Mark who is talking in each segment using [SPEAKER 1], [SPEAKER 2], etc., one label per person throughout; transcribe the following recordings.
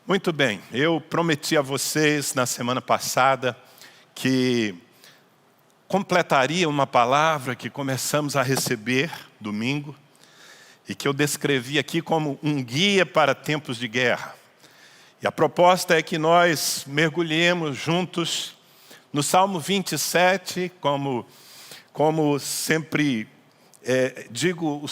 [SPEAKER 1] Muito bem, eu prometi a vocês na semana passada que completaria uma palavra que começamos a receber domingo e que eu descrevi aqui como um guia para tempos de guerra. E a proposta é que nós mergulhemos juntos no Salmo 27, como sempre digo,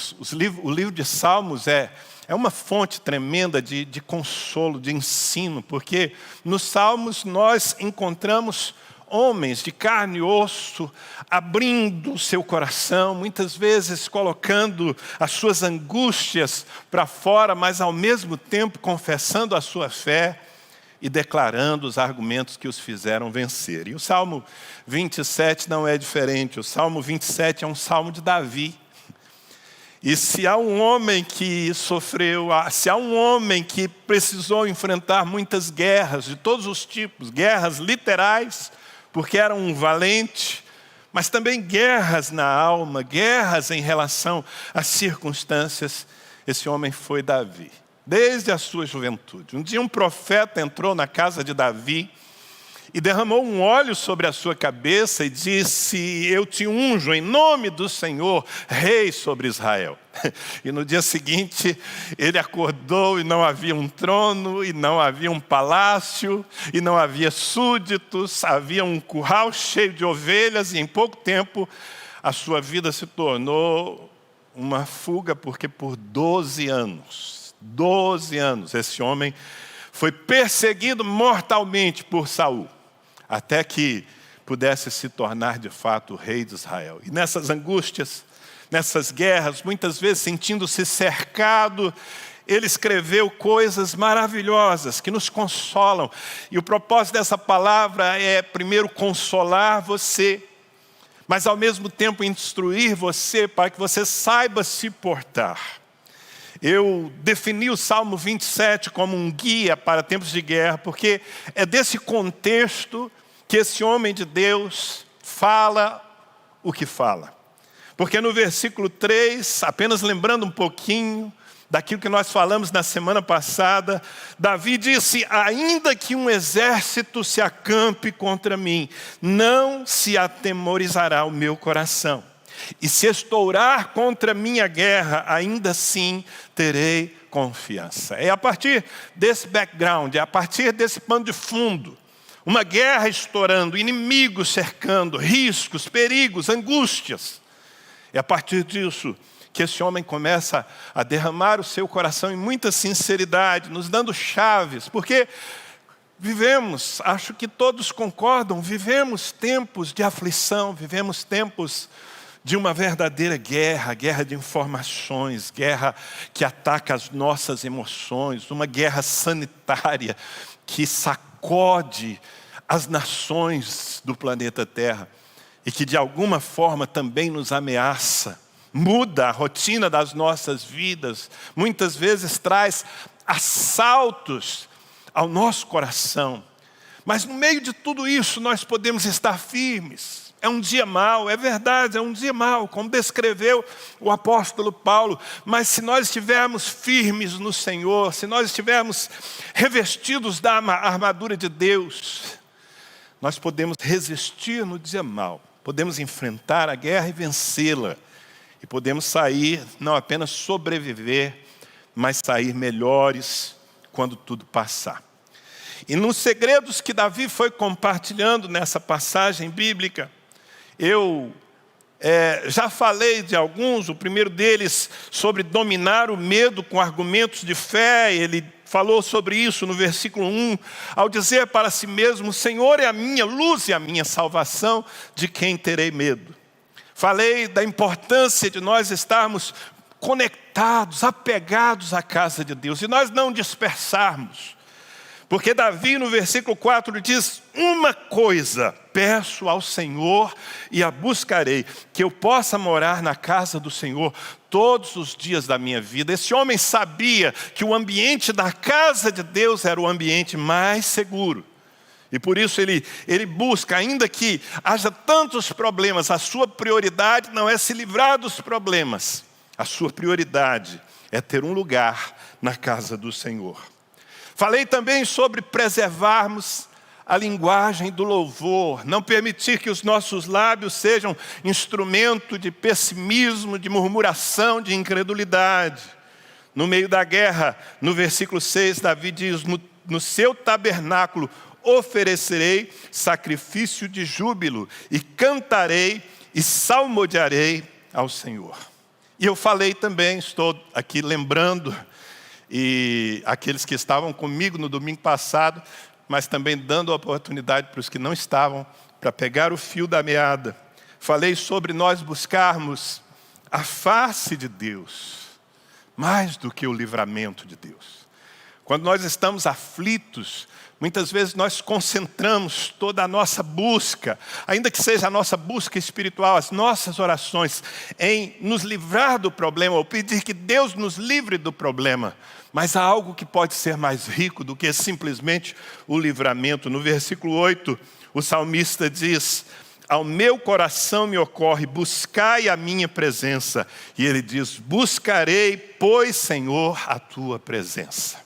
[SPEAKER 1] o livro de Salmos é uma fonte tremenda de consolo, de ensino, porque nos Salmos nós encontramos homens de carne e osso, abrindo o seu coração, muitas vezes colocando as suas angústias para fora, mas ao mesmo tempo confessando a sua fé e declarando os argumentos que os fizeram vencer. E o Salmo 27 não é diferente. O Salmo 27 é um salmo de Davi. E se há um homem que sofreu, se há um homem que precisou enfrentar muitas guerras de todos os tipos, guerras literais, porque era um valente, mas também guerras na alma, guerras em relação às circunstâncias, esse homem foi Davi, desde a sua juventude. Um dia um profeta entrou na casa de Davi e derramou um óleo sobre a sua cabeça e disse: eu te unjo em nome do Senhor, rei sobre Israel. E no dia seguinte ele acordou e não havia um trono, e não havia um palácio, e não havia súditos, havia um curral cheio de ovelhas, e em pouco tempo a sua vida se tornou uma fuga, porque por 12 anos esse homem foi perseguido mortalmente por Saul, até que pudesse se tornar de fato o rei de Israel. E nessas angústias, nessas guerras, muitas vezes sentindo-se cercado, ele escreveu coisas maravilhosas que nos consolam. E o propósito dessa palavra é, primeiro, consolar você, mas ao mesmo tempo instruir você para que você saiba se portar. Eu defini o Salmo 27 como um guia para tempos de guerra, porque é desse contexto que esse homem de Deus fala o que fala. Porque no versículo 3, apenas lembrando um pouquinho daquilo que nós falamos na semana passada, Davi disse: ainda que um exército se acampe contra mim, não se atemorizará o meu coração. E se estourar contra minha guerra, ainda assim terei confiança. É a partir desse background, é a partir desse pano de fundo, uma guerra estourando, inimigos cercando, riscos, perigos, angústias. É a partir disso que esse homem começa a derramar o seu coração em muita sinceridade, nos dando chaves, porque vivemos, acho que todos concordam, vivemos tempos de aflição, vivemos tempos de uma verdadeira guerra, guerra de informações, guerra que ataca as nossas emoções, uma guerra sanitária que sacode as nações do planeta Terra e que de alguma forma também nos ameaça, muda a rotina das nossas vidas, muitas vezes traz assaltos ao nosso coração. Mas no meio de tudo isso nós podemos estar firmes. É um dia mau, é verdade, é um dia mau, como descreveu o apóstolo Paulo. Mas se nós estivermos firmes no Senhor, se nós estivermos revestidos da armadura de Deus, nós podemos resistir no dia mau, podemos enfrentar a guerra e vencê-la. E podemos sair, não apenas sobreviver, mas sair melhores quando tudo passar. E nos segredos que Davi foi compartilhando nessa passagem bíblica, eu já falei de alguns. O primeiro deles sobre dominar o medo com argumentos de fé. Ele falou sobre isso no versículo 1, ao dizer para si mesmo: o Senhor é a minha luz e a minha salvação, de quem terei medo. Falei da importância de nós estarmos conectados, apegados à casa de Deus, e nós não dispersarmos. Porque Davi no versículo 4 diz: uma coisa peço ao Senhor e a buscarei, que eu possa morar na casa do Senhor todos os dias da minha vida. Esse homem sabia que o ambiente da casa de Deus era o ambiente mais seguro. E por isso ele busca, ainda que haja tantos problemas, a sua prioridade não é se livrar dos problemas. A sua prioridade é ter um lugar na casa do Senhor. Falei também sobre preservarmos a linguagem do louvor, não permitir que os nossos lábios sejam instrumento de pessimismo, de murmuração, de incredulidade. No meio da guerra, no versículo 6, Davi diz: no seu tabernáculo oferecerei sacrifício de júbilo, e cantarei e salmodiarei ao Senhor. E eu falei também, estou aqui lembrando, e aqueles que estavam comigo no domingo passado, mas também dando a oportunidade para os que não estavam, para pegar o fio da meada. Falei sobre nós buscarmos a face de Deus, mais do que o livramento de Deus. Quando nós estamos aflitos, muitas vezes nós concentramos toda a nossa busca, ainda que seja a nossa busca espiritual, as nossas orações, em nos livrar do problema, ou pedir que Deus nos livre do problema. Mas há algo que pode ser mais rico do que simplesmente o livramento. No versículo 8, o salmista diz: ao meu coração me ocorre, buscai a minha presença. E ele diz: buscarei, pois, Senhor, a tua presença.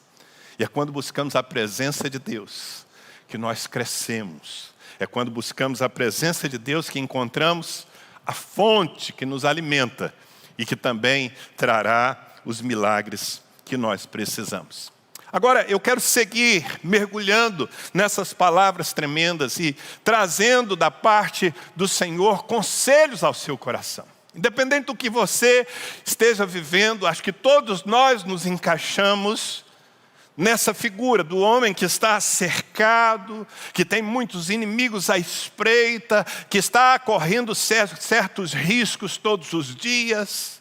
[SPEAKER 1] E é quando buscamos a presença de Deus que nós crescemos. É quando buscamos a presença de Deus que encontramos a fonte que nos alimenta e que também trará os milagres que nós precisamos. Agora, eu quero seguir mergulhando nessas palavras tremendas e trazendo da parte do Senhor conselhos ao seu coração. Independente do que você esteja vivendo, acho que todos nós nos encaixamos nessa figura do homem que está cercado, que tem muitos inimigos à espreita, que está correndo certos riscos todos os dias,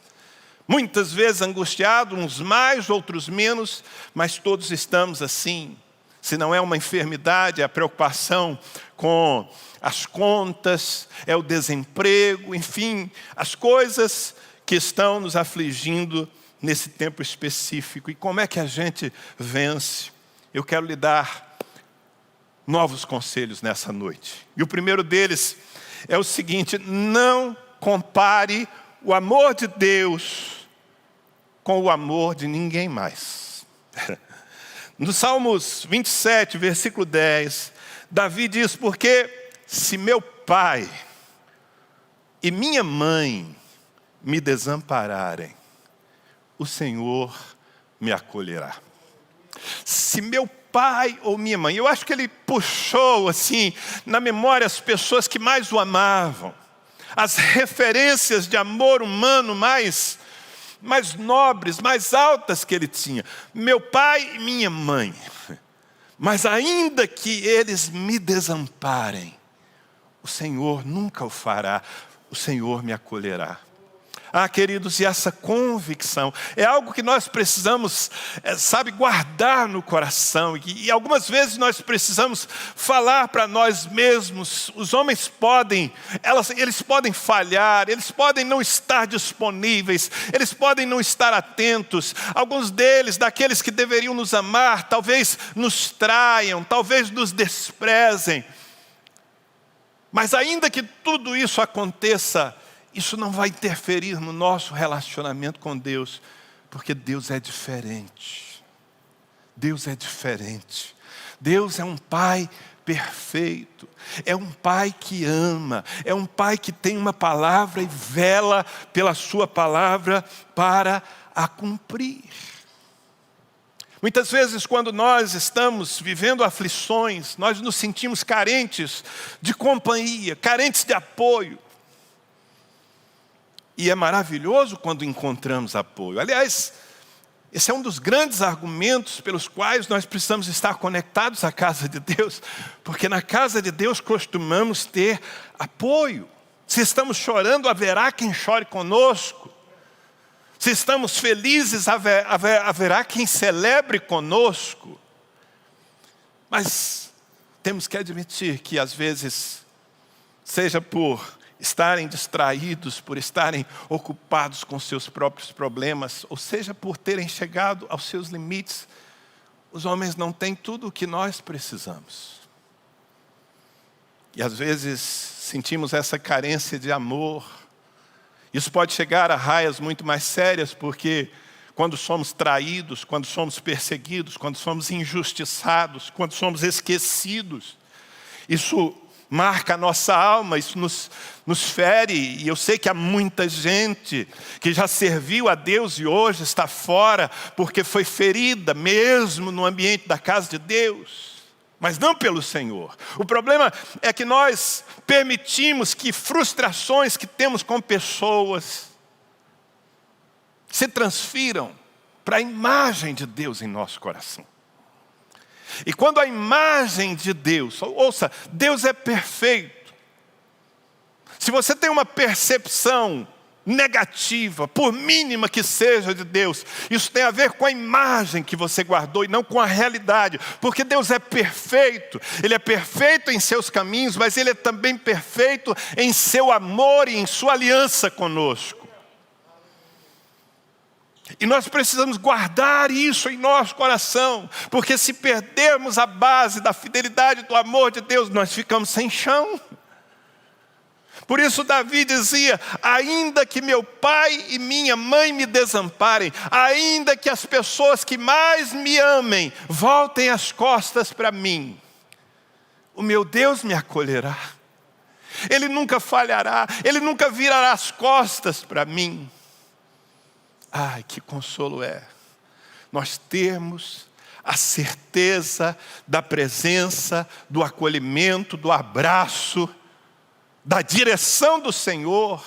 [SPEAKER 1] muitas vezes angustiado, uns mais, outros menos, mas todos estamos assim. Se não é uma enfermidade, é a preocupação com as contas, é o desemprego, enfim, as coisas que estão nos afligindo nesse tempo específico. E como é que a gente vence? Eu quero lhe dar novos conselhos nessa noite. E o primeiro deles é o seguinte: não compare o amor de Deus com o amor de ninguém mais. No Salmos 27, versículo 10, Davi diz: porque se meu pai e minha mãe me desampararem, o Senhor me acolherá. Se meu pai ou minha mãe, eu acho que ele puxou assim na memória as pessoas que mais o amavam, as referências de amor humano mais nobres, mais altas que ele tinha. Meu pai e minha mãe. Mas ainda que eles me desamparem, o Senhor nunca o fará, o Senhor me acolherá. Ah, queridos, e essa convicção é algo que nós precisamos, guardar no coração. E algumas vezes nós precisamos falar para nós mesmos. Os homens eles podem falhar, eles podem não estar disponíveis, eles podem não estar atentos. Alguns deles, daqueles que deveriam nos amar, talvez nos traiam, talvez nos desprezem. Mas ainda que tudo isso aconteça, isso não vai interferir no nosso relacionamento com Deus, porque Deus é diferente. Deus é diferente. Deus é um Pai perfeito. É um Pai que ama. É um Pai que tem uma palavra e vela pela sua palavra para a cumprir. Muitas vezes, quando nós estamos vivendo aflições, nós nos sentimos carentes de companhia, carentes de apoio. E é maravilhoso quando encontramos apoio. Aliás, esse é um dos grandes argumentos pelos quais nós precisamos estar conectados à casa de Deus, porque na casa de Deus costumamos ter apoio. Se estamos chorando, haverá quem chore conosco. Se estamos felizes, haverá quem celebre conosco. Mas temos que admitir que às vezes, seja por estarem distraídos, por estarem ocupados com seus próprios problemas, ou seja, por terem chegado aos seus limites, os homens não têm tudo o que nós precisamos. E às vezes sentimos essa carência de amor. Isso pode chegar a raias muito mais sérias, porque quando somos traídos, quando somos perseguidos, quando somos injustiçados, quando somos esquecidos. Isso marca a nossa alma, isso nos fere. E eu sei que há muita gente que já serviu a Deus e hoje está fora porque foi ferida mesmo no ambiente da casa de Deus. Mas não pelo Senhor. O problema é que nós permitimos que frustrações que temos com pessoas se transfiram para a imagem de Deus em nosso coração. E quando a imagem de Deus, ouça, Deus é perfeito. Se você tem uma percepção negativa, por mínima que seja de Deus, isso tem a ver com a imagem que você guardou e não com a realidade, porque Deus é perfeito, Ele é perfeito em seus caminhos, mas Ele é também perfeito em seu amor e em sua aliança conosco. E nós precisamos guardar isso em nosso coração, porque se perdermos a base da fidelidade do amor de Deus, nós ficamos sem chão. Por isso Davi dizia: ainda que meu pai e minha mãe me desamparem, ainda que as pessoas que mais me amem voltem as costas para mim, o meu Deus me acolherá. Ele nunca falhará, Ele nunca virará as costas para mim. Ai, que consolo é nós termos a certeza da presença, do acolhimento, do abraço, da direção do Senhor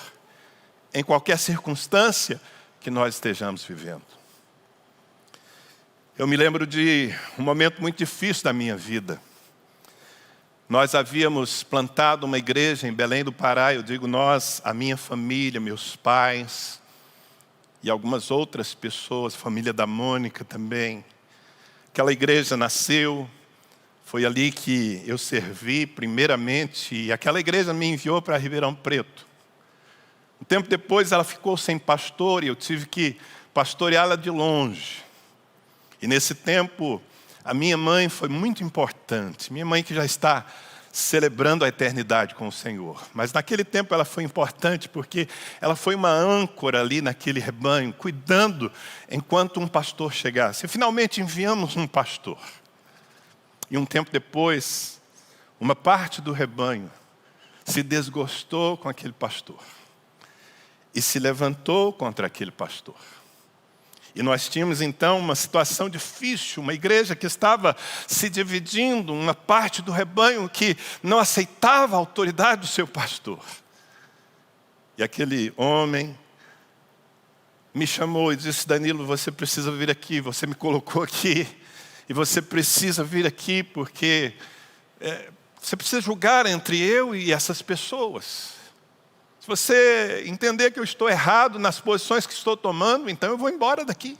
[SPEAKER 1] em qualquer circunstância que nós estejamos vivendo. Eu me lembro de um momento muito difícil da minha vida. Nós havíamos plantado uma igreja em Belém do Pará, eu digo nós, a minha família, meus pais e algumas outras pessoas, família da Mônica também. Aquela igreja nasceu, foi ali que eu servi primeiramente, e aquela igreja me enviou para Ribeirão Preto. Um tempo depois ela ficou sem pastor e eu tive que pastoreá-la de longe. E nesse tempo a minha mãe foi muito importante, minha mãe que já está celebrando a eternidade com o Senhor. Mas naquele tempo ela foi importante porque ela foi uma âncora ali naquele rebanho, cuidando enquanto um pastor chegasse. E finalmente enviamos um pastor. E um tempo depois, uma parte do rebanho se desgostou com aquele pastor e se levantou contra aquele pastor. E nós tínhamos então uma situação difícil, uma igreja que estava se dividindo, uma parte do rebanho que não aceitava a autoridade do seu pastor. E aquele homem me chamou e disse: Danilo, você precisa vir aqui, você me colocou aqui, e você precisa vir aqui porque você precisa julgar entre eu e essas pessoas. Se você entender que eu estou errado nas posições que estou tomando, então eu vou embora daqui.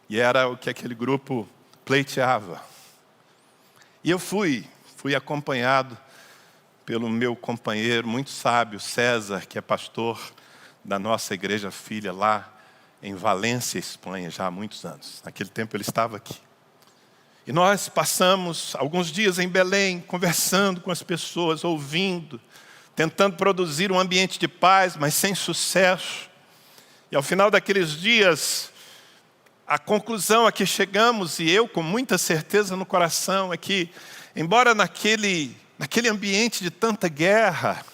[SPEAKER 1] E era o que aquele grupo pleiteava. E eu fui acompanhado pelo meu companheiro muito sábio, César, que é pastor da nossa igreja filha lá em Valência, Espanha, já há muitos anos. Naquele tempo ele estava aqui. E nós passamos alguns dias em Belém, conversando com as pessoas, ouvindo, tentando produzir um ambiente de paz, mas sem sucesso. E ao final daqueles dias, a conclusão a que chegamos, e eu com muita certeza no coração, é que, embora naquele ambiente de tanta guerra,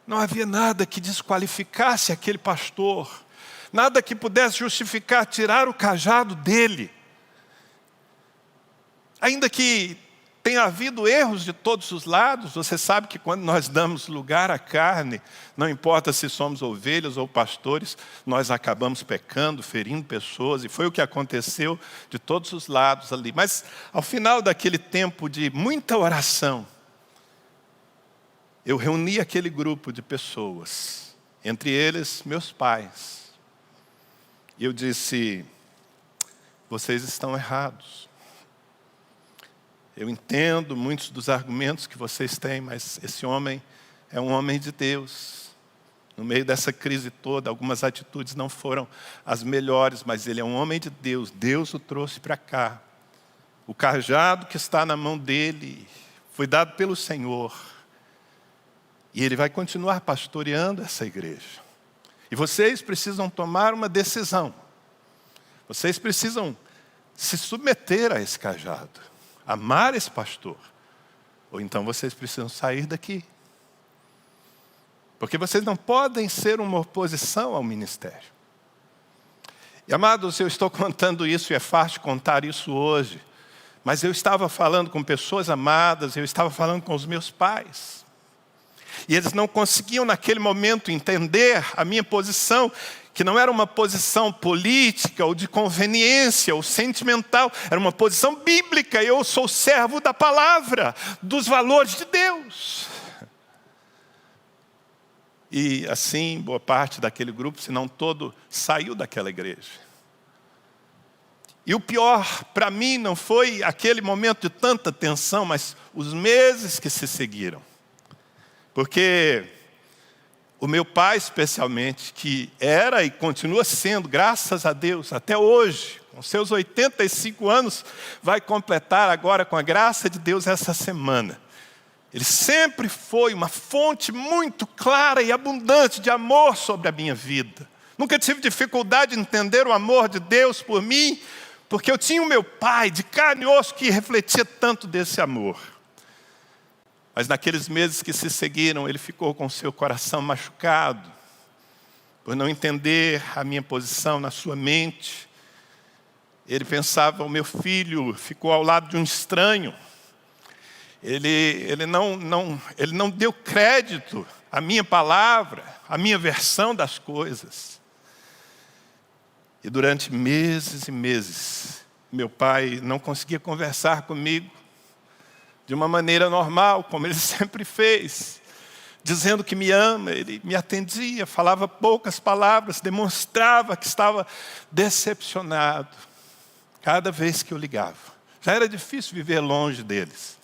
[SPEAKER 1] não havia nada que desqualificasse aquele pastor, nada que pudesse justificar tirar o cajado dele. Ainda que tenha havido erros de todos os lados, você sabe que quando nós damos lugar à carne, não importa se somos ovelhas ou pastores, nós acabamos pecando, ferindo pessoas, e foi o que aconteceu de todos os lados ali. Mas ao final daquele tempo de muita oração, eu reuni aquele grupo de pessoas, entre eles meus pais, e eu disse: vocês estão errados. Eu entendo muitos dos argumentos que vocês têm, mas esse homem é um homem de Deus. No meio dessa crise toda, algumas atitudes não foram as melhores, mas ele é um homem de Deus. Deus o trouxe para cá. O cajado que está na mão dele foi dado pelo Senhor. E ele vai continuar pastoreando essa igreja. E vocês precisam tomar uma decisão. Vocês precisam se submeter a esse cajado, amar esse pastor. Ou então vocês precisam sair daqui. Porque vocês não podem ser uma oposição ao ministério. E amados, eu estou contando isso e é fácil contar isso hoje. Mas eu estava falando com pessoas amadas, eu estava falando com os meus pais. E eles não conseguiam naquele momento entender a minha posição, que não era uma posição política ou de conveniência ou sentimental, era uma posição bíblica. Eu sou servo da palavra, dos valores de Deus. E assim, boa parte daquele grupo, se não todo, saiu daquela igreja. E o pior para mim não foi aquele momento de tanta tensão, mas os meses que se seguiram. Porque o meu pai especialmente, que era e continua sendo, graças a Deus, até hoje, com seus 85 anos, vai completar agora com a graça de Deus essa semana. Ele sempre foi uma fonte muito clara e abundante de amor sobre a minha vida. Nunca tive dificuldade em entender o amor de Deus por mim, porque eu tinha o meu pai de carne e osso que refletia tanto desse amor. Mas naqueles meses que se seguiram, ele ficou com seu coração machucado, por não entender a minha posição na sua mente. Ele pensava, o meu filho ficou ao lado de um estranho. Ele não deu crédito à minha palavra, à minha versão das coisas. E durante meses e meses, meu pai não conseguia conversar comigo de uma maneira normal, como ele sempre fez, dizendo que me ama. Ele me atendia, falava poucas palavras, demonstrava que estava decepcionado cada vez que eu ligava. Já era difícil viver longe deles.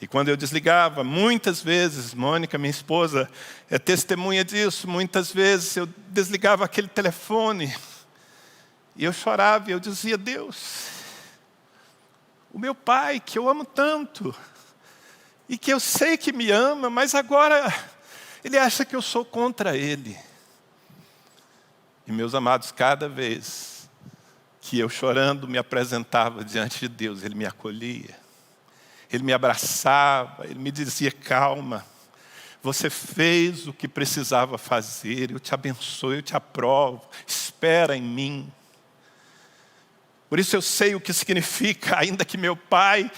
[SPEAKER 1] E quando eu desligava, muitas vezes, Mônica, minha esposa, é testemunha disso, muitas vezes eu desligava aquele telefone e eu chorava e eu dizia, Deus, o meu pai que eu amo tanto e que eu sei que me ama, mas agora ele acha que eu sou contra ele. E meus amados, cada vez que eu chorando me apresentava diante de Deus, ele me acolhia. Ele me abraçava, ele me dizia, calma, você fez o que precisava fazer, eu te abençoo, eu te aprovo, espera em mim. Por isso eu sei o que significa, ainda que meu pai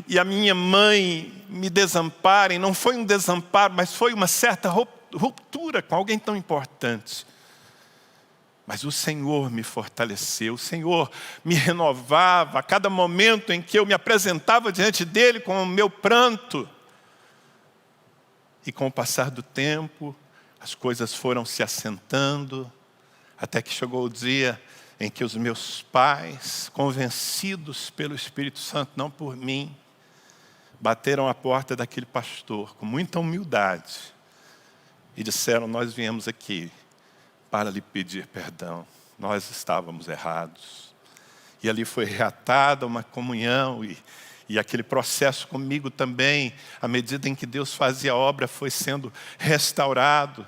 [SPEAKER 1] e a minha mãe me desamparem, não foi um desamparo, mas foi uma certa ruptura com alguém tão importante. Mas o Senhor me fortaleceu, o Senhor me renovava a cada momento em que eu me apresentava diante dEle com o meu pranto. E com o passar do tempo, as coisas foram se assentando, até que chegou o dia em que os meus pais, convencidos pelo Espírito Santo, não por mim, bateram a porta daquele pastor com muita humildade e disseram, nós viemos aqui para lhe pedir perdão, nós estávamos errados. E ali foi reatada uma comunhão e aquele processo comigo também, à medida em que Deus fazia a obra, foi sendo restaurado.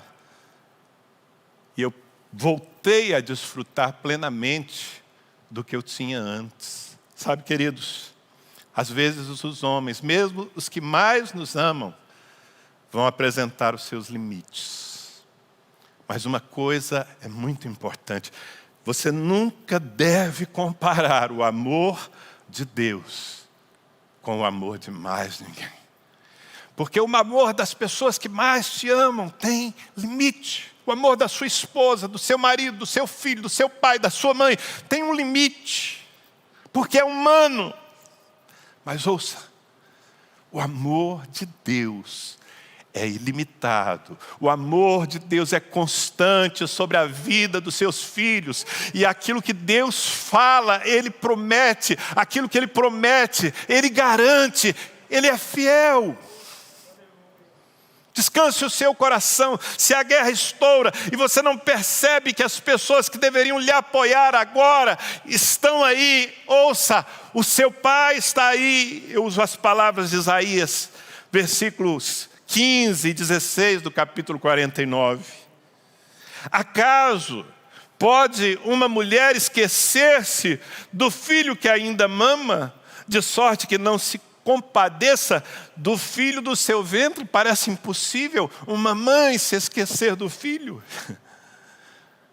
[SPEAKER 1] E eu voltei a desfrutar plenamente do que eu tinha antes. Sabe, queridos, às vezes os homens, mesmo os que mais nos amam, vão apresentar os seus limites. Mas uma coisa é muito importante. Você nunca deve comparar o amor de Deus com o amor de mais ninguém. Porque o amor das pessoas que mais te amam tem limite. O amor da sua esposa, do seu marido, do seu filho, do seu pai, da sua mãe, tem um limite. Porque é humano. Mas ouça, o amor de Deus é ilimitado. O amor de Deus é constante sobre a vida dos seus filhos. E aquilo que Deus fala, Ele promete. Aquilo que Ele promete, Ele garante. Ele é fiel. Descanse o seu coração. Se a guerra estoura e você não percebe que as pessoas que deveriam lhe apoiar agora estão aí, ouça, o seu pai está aí. Eu uso as palavras de Isaías, versículos 15 e 16 do capítulo 49. Acaso Pode uma mulher esquecer-se do filho que ainda mama, de sorte que não se compadeça do filho do seu ventre? Parece impossível uma mãe se esquecer do filho.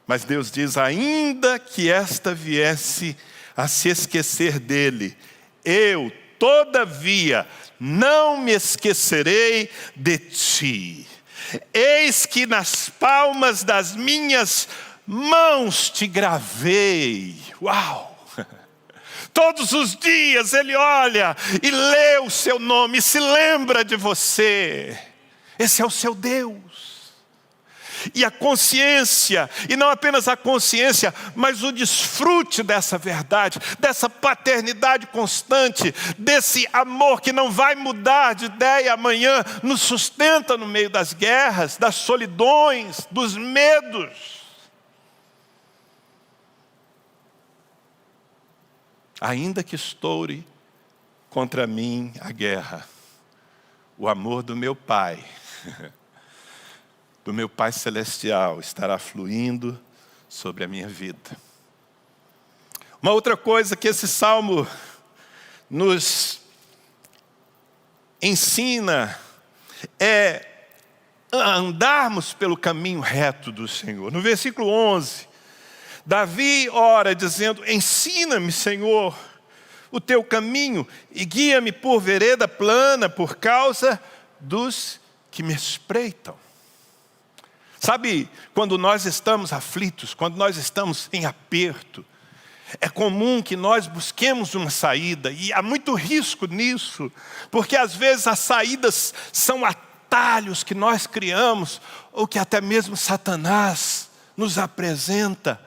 [SPEAKER 1] Mas Deus diz: ainda que esta viesse a se esquecer dele, eu, todavia, não me esquecerei de ti. Eis que nas palmas das minhas mãos te gravei. Uau! Todos os dias Ele olha e lê o seu nome, e se lembra de você. Esse é o seu Deus. E a consciência, e não apenas a consciência, mas o desfrute dessa verdade, dessa paternidade constante, desse amor que não vai mudar de ideia amanhã, nos sustenta no meio das guerras, das solidões, dos medos. Ainda que estoure contra mim a guerra, o amor do meu Pai, do meu Pai Celestial, estará fluindo sobre a minha vida. Uma outra coisa que esse salmo nos ensina é andarmos pelo caminho reto do Senhor. No versículo 11, Davi ora dizendo: ensina-me, Senhor, o teu caminho e guia-me por vereda plana por causa dos que me espreitam. Sabe, quando nós estamos aflitos, quando nós estamos em aperto, é comum que nós busquemos uma saída, e há muito risco nisso, porque às vezes as saídas são atalhos que nós criamos, ou que até mesmo Satanás nos apresenta,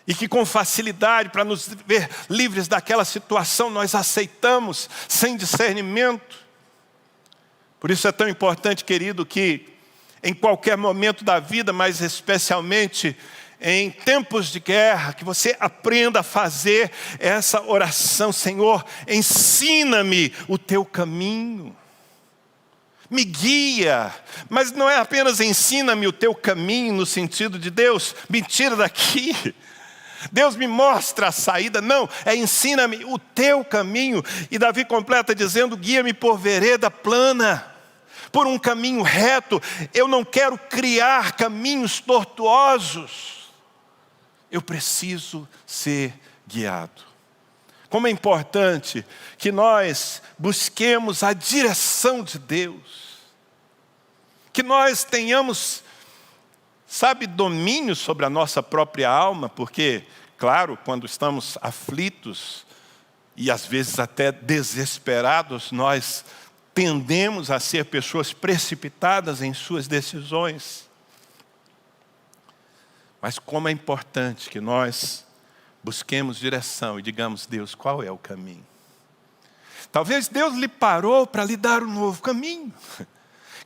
[SPEAKER 1] e que com facilidade, para nos ver livres daquela situação, nós aceitamos sem discernimento. Por isso é tão importante, querido, que em qualquer momento da vida, mas especialmente em tempos de guerra, que você aprenda a fazer essa oração: Senhor, ensina-me o teu caminho, me guia. Mas não é apenas ensina-me o teu caminho no sentido de Deus, me tira daqui, Deus me mostra a saída. Não, é ensina-me o teu caminho. E Davi completa dizendo: guia-me por vereda plana, por um caminho reto. Eu não quero criar caminhos tortuosos, eu preciso ser guiado. Como é importante que nós busquemos a direção de Deus, que nós tenhamos, domínio sobre a nossa própria alma, porque, claro, quando estamos aflitos e às vezes até desesperados, nós tendemos a ser pessoas precipitadas em suas decisões. Mas como é importante que nós busquemos direção e digamos: Deus, qual é o caminho? Talvez Deus lhe parou para lhe dar um novo caminho.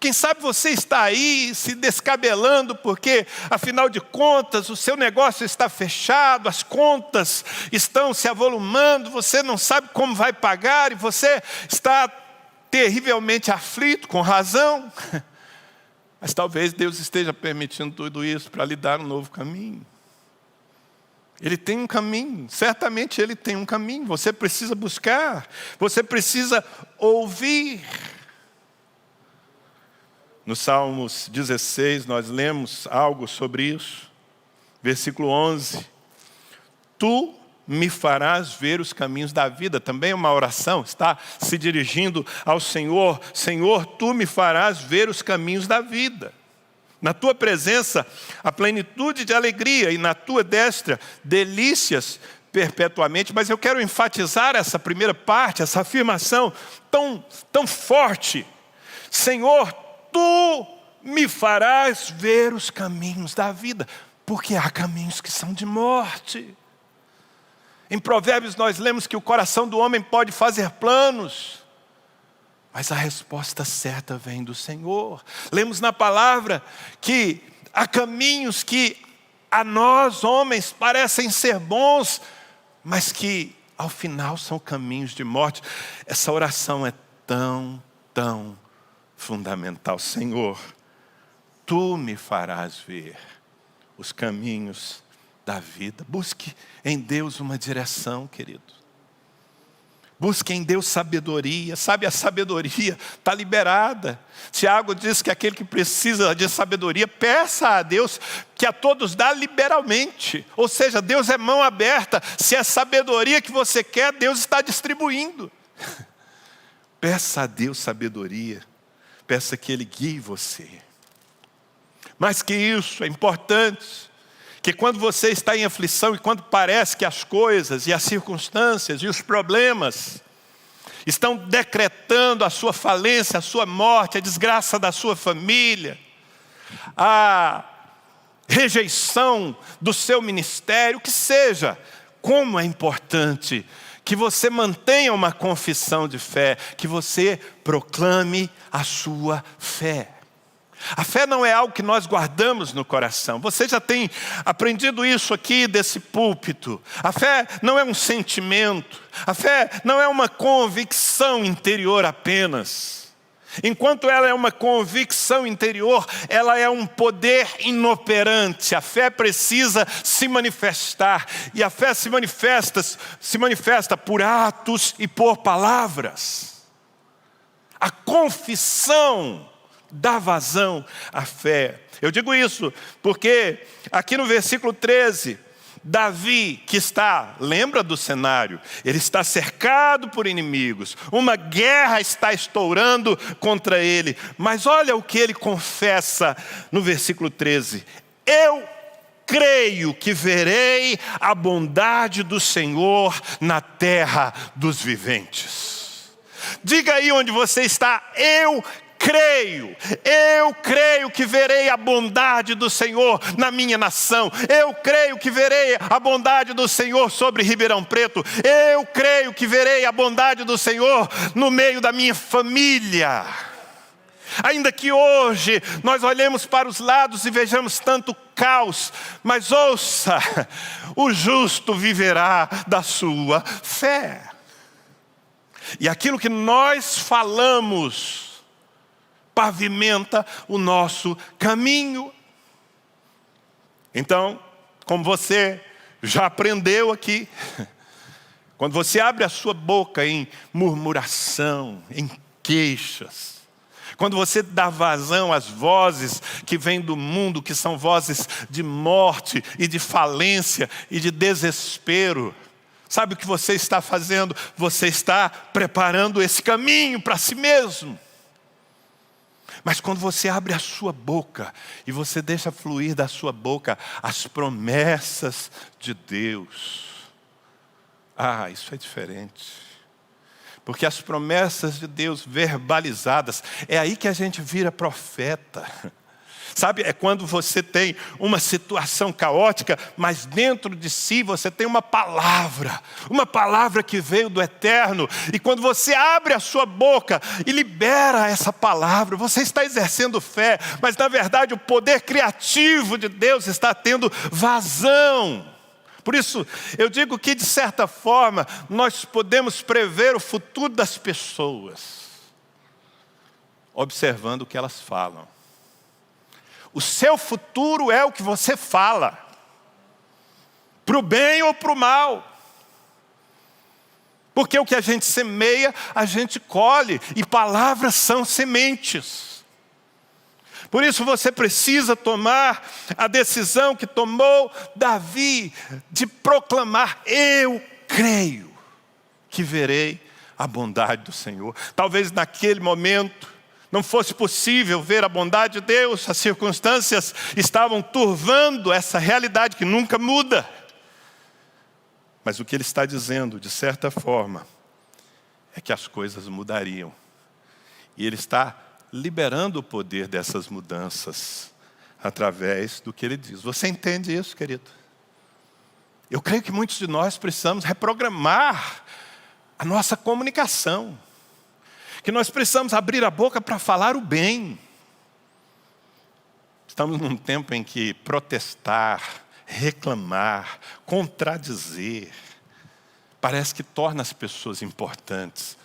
[SPEAKER 1] Quem sabe você está aí se descabelando porque, afinal de contas, o seu negócio está fechado, as contas estão se avolumando, você não sabe como vai pagar e você está terrivelmente aflito, com razão. Mas talvez Deus esteja permitindo tudo isso para lhe dar um novo caminho. Ele tem um caminho, certamente Ele tem um caminho. Você precisa buscar, você precisa ouvir. No Salmos 16 nós lemos algo sobre isso. Versículo 11. Tu me farás ver os caminhos da vida. Também é uma oração, está se dirigindo ao Senhor. Senhor, tu me farás ver os caminhos da vida. Na tua presença, a plenitude de alegria, e na tua destra, delícias perpetuamente. Mas eu quero enfatizar essa primeira parte, essa afirmação tão forte. Senhor, tu me farás ver os caminhos da vida, porque há caminhos que são de morte. Em Provérbios nós lemos que o coração do homem pode fazer planos, mas a resposta certa vem do Senhor. Lemos na palavra que há caminhos que a nós, homens, parecem ser bons, mas que ao final são caminhos de morte. Essa oração é tão fundamental. Senhor, tu me farás ver os caminhos da vida. Busque em Deus uma direção, querido. Busque em Deus sabedoria. Sabe, a sabedoria está liberada. Tiago diz que aquele que precisa de sabedoria, peça a Deus, que a todos dá liberalmente. Ou seja, Deus é mão aberta. Se é sabedoria que você quer, Deus está distribuindo. Peça a Deus sabedoria. Peça que Ele guie você. Mais que isso, é importante que quando você está em aflição e quando parece que as coisas e as circunstâncias e os problemas estão decretando a sua falência, a sua morte, a desgraça da sua família, a rejeição do seu ministério, que seja, como é importante que você mantenha uma confissão de fé, que você proclame a sua fé. A fé não é algo que nós guardamos no coração. Você já tem aprendido isso aqui desse púlpito. A fé não é um sentimento. A fé não é uma convicção interior apenas. Enquanto ela é uma convicção interior, ela é um poder inoperante. A fé precisa se manifestar. E a fé se manifesta por atos e por palavras. A confissão dá vazão à fé. Eu digo isso porque aqui no versículo 13, Davi, que está, lembra do cenário? Ele está cercado por inimigos. Uma guerra está estourando contra ele. Mas olha o que ele confessa no versículo 13. Eu creio que verei a bondade do Senhor na terra dos viventes. Diga aí onde você está. Eu creio que verei a bondade do Senhor na minha nação. Eu creio que verei a bondade do Senhor sobre Ribeirão Preto. Eu creio que verei a bondade do Senhor no meio da minha família. Ainda que hoje nós olhemos para os lados e vejamos tanto caos, mas ouça, o justo viverá da sua fé. E aquilo que nós falamos pavimenta o nosso caminho. Então, como você já aprendeu aqui, quando você abre a sua boca em murmuração, em queixas, quando você dá vazão às vozes que vêm do mundo, que são vozes de morte e de falência e de desespero, sabe o que você está fazendo? Você está preparando esse caminho para si mesmo. Mas quando você abre a sua boca e você deixa fluir da sua boca as promessas de Deus, isso é diferente. Porque as promessas de Deus verbalizadas, é aí que a gente vira profeta. Sabe, é quando você tem uma situação caótica, mas dentro de si você tem uma palavra que veio do eterno. E quando você abre a sua boca e libera essa palavra, você está exercendo fé, mas na verdade o poder criativo de Deus está tendo vazão. Por isso, eu digo que de certa forma, nós podemos prever o futuro das pessoas, observando o que elas falam. O seu futuro é o que você fala, para o bem ou para o mal. Porque o que a gente semeia, a gente colhe, e palavras são sementes. Por isso você precisa tomar a decisão que tomou Davi, de proclamar: eu creio que verei a bondade do Senhor. Talvez naquele momento não fosse possível ver a bondade de Deus, as circunstâncias estavam turvando essa realidade que nunca muda. Mas o que ele está dizendo, de certa forma, é que as coisas mudariam. E ele está liberando o poder dessas mudanças através do que ele diz. Você entende isso, querido? Eu creio que muitos de nós precisamos reprogramar a nossa comunicação. Que nós precisamos abrir a boca para falar o bem. Estamos num tempo em que protestar, reclamar, contradizer, parece que torna as pessoas importantes.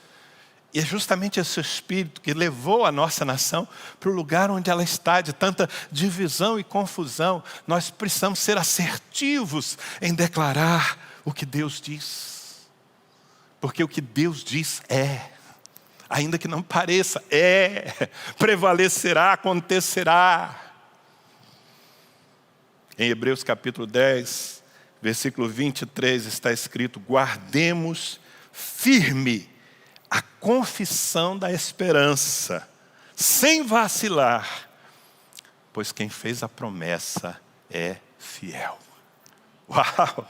[SPEAKER 1] E é justamente esse espírito que levou a nossa nação para o lugar onde ela está, de tanta divisão e confusão. Nós precisamos ser assertivos em declarar o que Deus diz. Porque o que Deus diz é, ainda que não pareça, prevalecerá, acontecerá. Em Hebreus capítulo 10, versículo 23 está escrito: guardemos firme a confissão da esperança, sem vacilar, pois quem fez a promessa é fiel. Uau!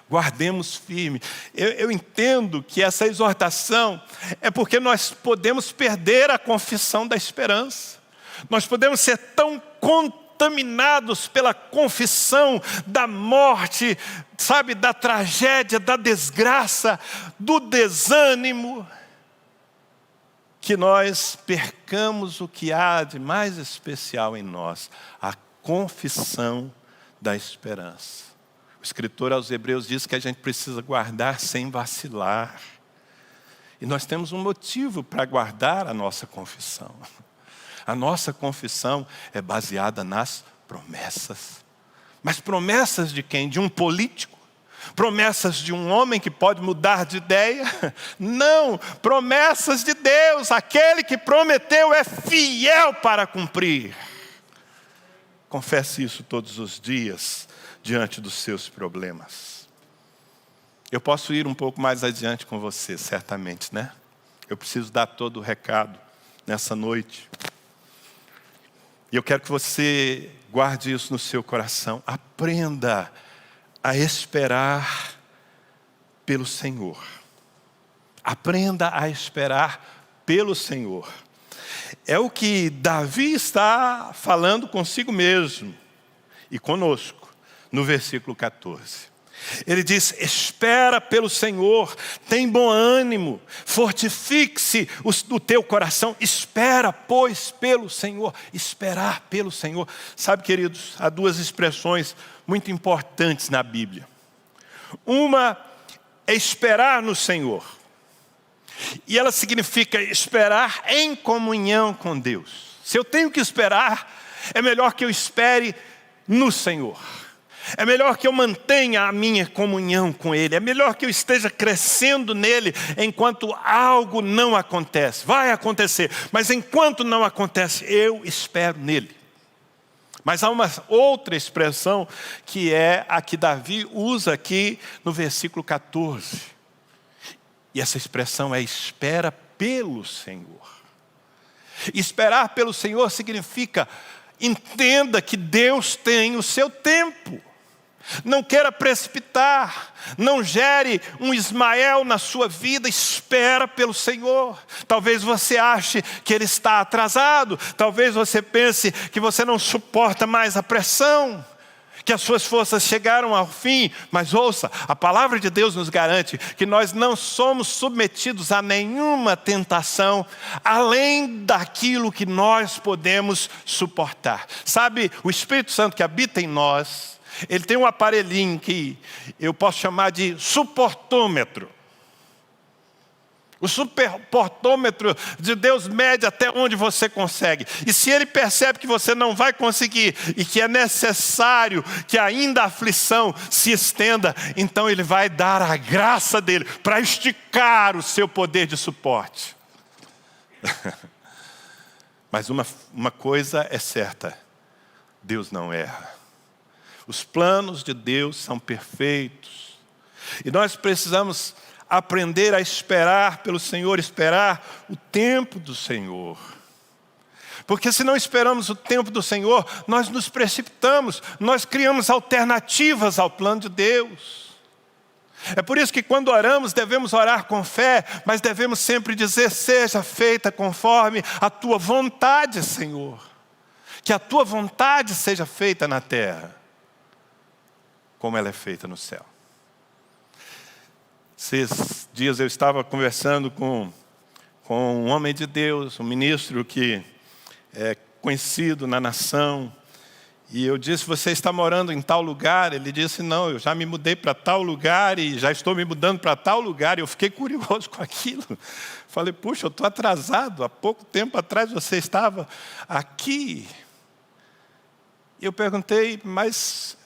[SPEAKER 1] Guardemos firme. Eu entendo que essa exortação é porque nós podemos perder a confissão da esperança. Nós podemos ser tão contaminados pela confissão da morte, sabe, da tragédia, da desgraça, do desânimo, que nós percamos o que há de mais especial em nós, a confissão da esperança. O escritor aos Hebreus diz que a gente precisa guardar sem vacilar. E nós temos um motivo para guardar a nossa confissão. A nossa confissão é baseada nas promessas. Mas promessas de quem? De um político? Promessas de um homem que pode mudar de ideia? Não, promessas de Deus. Aquele que prometeu é fiel para cumprir. Confesse isso todos os dias diante dos seus problemas. Eu posso ir um pouco mais adiante com você, certamente, né? Eu preciso dar todo o recado nessa noite. E eu quero que você guarde isso no seu coração. Aprenda a esperar pelo Senhor. Aprenda a esperar pelo Senhor. É o que Davi está falando consigo mesmo e conosco, no versículo 14. Ele diz: espera pelo Senhor, tem bom ânimo, fortifique-se o teu coração, espera, pois, pelo Senhor. Esperar pelo Senhor. Sabe, queridos, há duas expressões muito importantes na Bíblia. Uma é esperar no Senhor, e ela significa esperar em comunhão com Deus. Se eu tenho que esperar, é melhor que eu espere no Senhor. É melhor que eu mantenha a minha comunhão com Ele. É melhor que eu esteja crescendo nele enquanto algo não acontece. Vai acontecer, mas enquanto não acontece, eu espero nele. Mas há uma outra expressão que é a que Davi usa aqui no versículo 14. E essa expressão é espera pelo Senhor. Esperar pelo Senhor significa: entenda que Deus tem o seu tempo. Não queira precipitar, não gere um Ismael na sua vida, espera pelo Senhor. Talvez você ache que Ele está atrasado, talvez você pense que você não suporta mais a pressão, que as suas forças chegaram ao fim. Mas ouça, a palavra de Deus nos garante que nós não somos submetidos a nenhuma tentação, além daquilo que nós podemos suportar. Sabe, o Espírito Santo que habita em nós, ele tem um aparelhinho que eu posso chamar de suportômetro. O suportômetro de Deus mede até onde você consegue. E se Ele percebe que você não vai conseguir e que é necessário que ainda a aflição se estenda, então Ele vai dar a graça dEle para esticar o seu poder de suporte. Mas uma coisa é certa: Deus não erra. Os planos de Deus são perfeitos. E nós precisamos aprender a esperar pelo Senhor, esperar o tempo do Senhor. Porque se não esperamos o tempo do Senhor, nós nos precipitamos, nós criamos alternativas ao plano de Deus. É por isso que quando oramos, devemos orar com fé, mas devemos sempre dizer: seja feita conforme a tua vontade, Senhor. Que a tua vontade seja feita na terra, como ela é feita no céu. Esses dias eu estava conversando com um homem de Deus, um ministro que é conhecido na nação, E eu disse, você está morando em tal lugar? Ele disse, não, eu já me mudei para tal lugar e já estou me mudando para tal lugar. E eu fiquei curioso com aquilo. Falei, puxa, eu estou atrasado. Há pouco tempo atrás você estava aqui. E eu perguntei, mas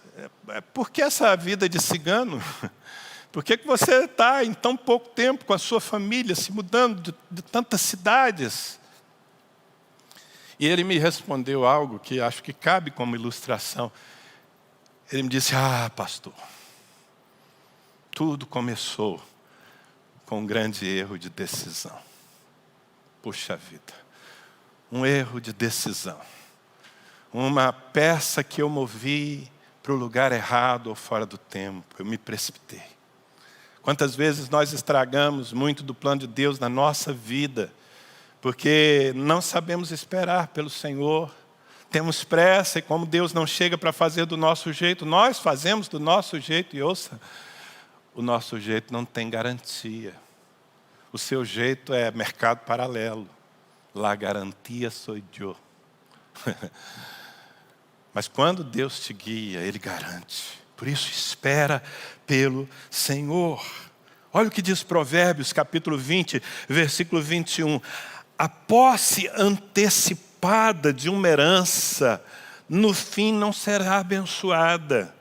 [SPEAKER 1] por que essa vida de cigano? Por que você está em tão pouco tempo com a sua família, se mudando de tantas cidades? E ele me respondeu algo que acho que cabe como ilustração. Ele me disse, pastor, tudo começou com um grande erro de decisão. Puxa vida, um erro de decisão. Uma peça que eu movi para o lugar errado ou fora do tempo. Eu me precipitei. Quantas vezes nós estragamos muito do plano de Deus na nossa vida, porque não sabemos esperar pelo Senhor, temos pressa e como Deus não chega para fazer do nosso jeito, nós fazemos do nosso jeito e ouça, o nosso jeito não tem garantia. O seu jeito é mercado paralelo. La garantia sou eu. Mas quando Deus te guia, Ele garante. Por isso espera pelo Senhor. Olha o que diz Provérbios, capítulo 20, versículo 21. A posse antecipada de uma herança, no fim não será abençoada.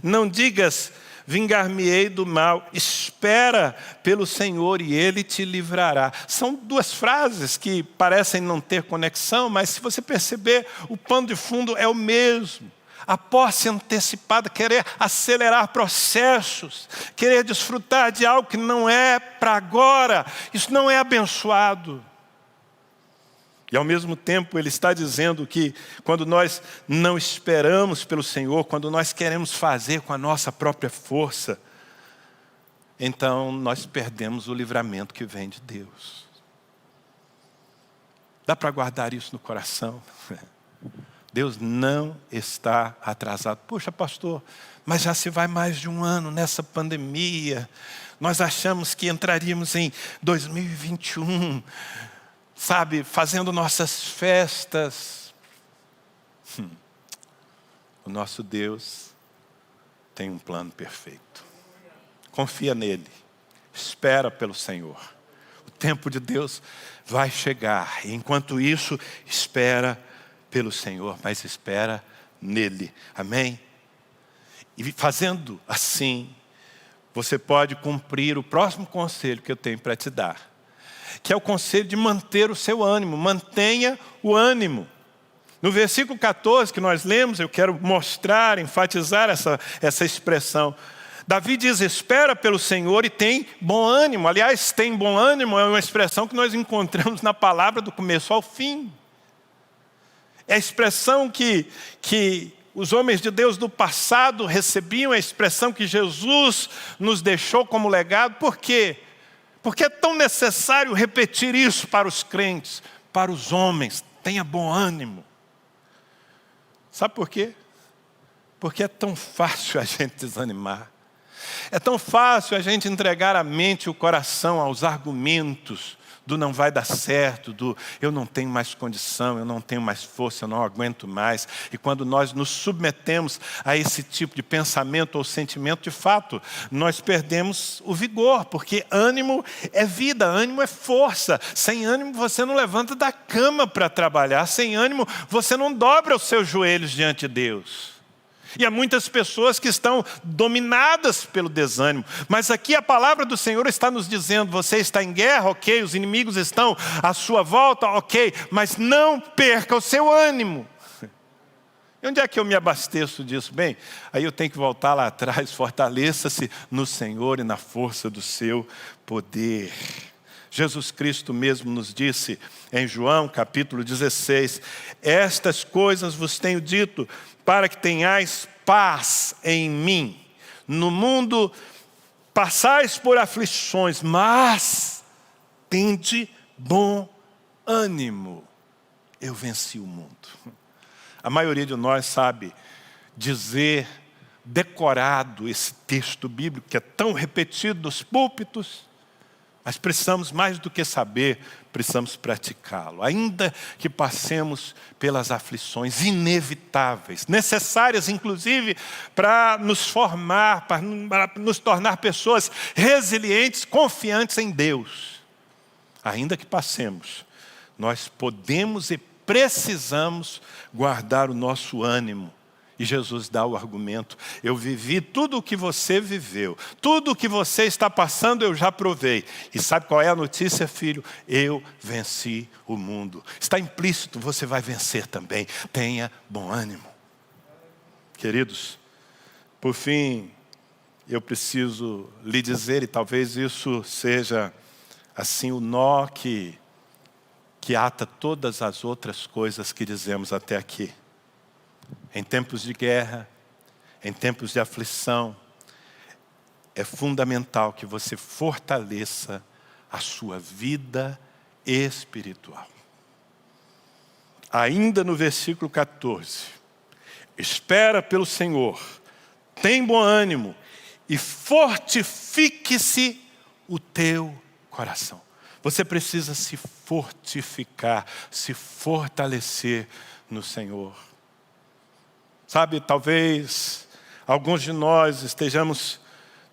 [SPEAKER 1] Não digas, vingar-me-ei do mal. Espera pelo Senhor e Ele te livrará. São duas frases que parecem não ter conexão, mas se você perceber, o pano de fundo é o mesmo. A posse antecipada, querer acelerar processos, querer desfrutar de algo que não é para agora, isso não é abençoado. E ao mesmo tempo Ele está dizendo que quando nós não esperamos pelo Senhor, quando nós queremos fazer com a nossa própria força, então nós perdemos o livramento que vem de Deus. Dá para guardar isso no coração? Deus não está atrasado. Puxa, pastor, mas já se vai mais de um ano nessa pandemia. Nós achamos que entraríamos em 2021... sabe, fazendo nossas festas. O nosso Deus tem um plano perfeito. Confia nele. Espera pelo Senhor. O tempo de Deus vai chegar. E enquanto isso, espera pelo Senhor, mas espera nele. Amém? E fazendo assim, você pode cumprir o próximo conselho que eu tenho para te dar, que é o conselho de manter o seu ânimo. Mantenha o ânimo. No versículo 14 que nós lemos, eu quero mostrar, enfatizar essa expressão. Davi diz, espera pelo Senhor e tem bom ânimo. Aliás, tem bom ânimo é uma expressão que nós encontramos na palavra do começo ao fim. É a expressão que os homens de Deus do passado recebiam, é a expressão que Jesus nos deixou como legado. Por quê? Porque é tão necessário repetir isso para os crentes, para os homens. Tenha bom ânimo. Sabe por quê? Porque é tão fácil a gente desanimar. É tão fácil a gente entregar a mente e o coração aos argumentos do não vai dar certo, do eu não tenho mais condição, eu não tenho mais força, eu não aguento mais. E quando nós nos submetemos a esse tipo de pensamento ou sentimento, de fato, nós perdemos o vigor, porque ânimo é vida, ânimo é força. Sem ânimo você não levanta da cama para trabalhar, sem ânimo você não dobra os seus joelhos diante de Deus. E há muitas pessoas que estão dominadas pelo desânimo. Mas aqui a palavra do Senhor está nos dizendo, você está em guerra, ok, os inimigos estão à sua volta, ok, mas não perca o seu ânimo. E onde é que eu me abasteço disso? Bem, aí eu tenho que voltar lá atrás, fortaleça-se no Senhor e na força do seu poder. Jesus Cristo mesmo nos disse em João capítulo 16, estas coisas vos tenho dito, para que tenhais paz em mim. No mundo passais por aflições, mas tende bom ânimo. Eu venci o mundo. A maioria de nós sabe dizer decorado esse texto bíblico que é tão repetido nos púlpitos, Mas precisamos mais do que saber, precisamos praticá-lo. Ainda que passemos pelas aflições inevitáveis, necessárias inclusive para nos formar, para nos tornar pessoas resilientes, confiantes em Deus. Ainda que passemos, nós podemos e precisamos guardar o nosso ânimo. E Jesus dá o argumento: eu vivi tudo o que você viveu, tudo o que você está passando eu já provei. E sabe qual é a notícia, filho? Eu venci o mundo. Está implícito, você vai vencer também. Tenha bom ânimo. Queridos, por fim, eu preciso lhe dizer, e talvez isso seja assim o nó que ata todas as outras coisas que dizemos até aqui. Em tempos de guerra, em tempos de aflição, é fundamental que você fortaleça a sua vida espiritual. Ainda no versículo 14, espera pelo Senhor, tem bom ânimo e fortifique-se o teu coração. Você precisa se fortificar, se fortalecer no Senhor. Sabe, talvez alguns de nós estejamos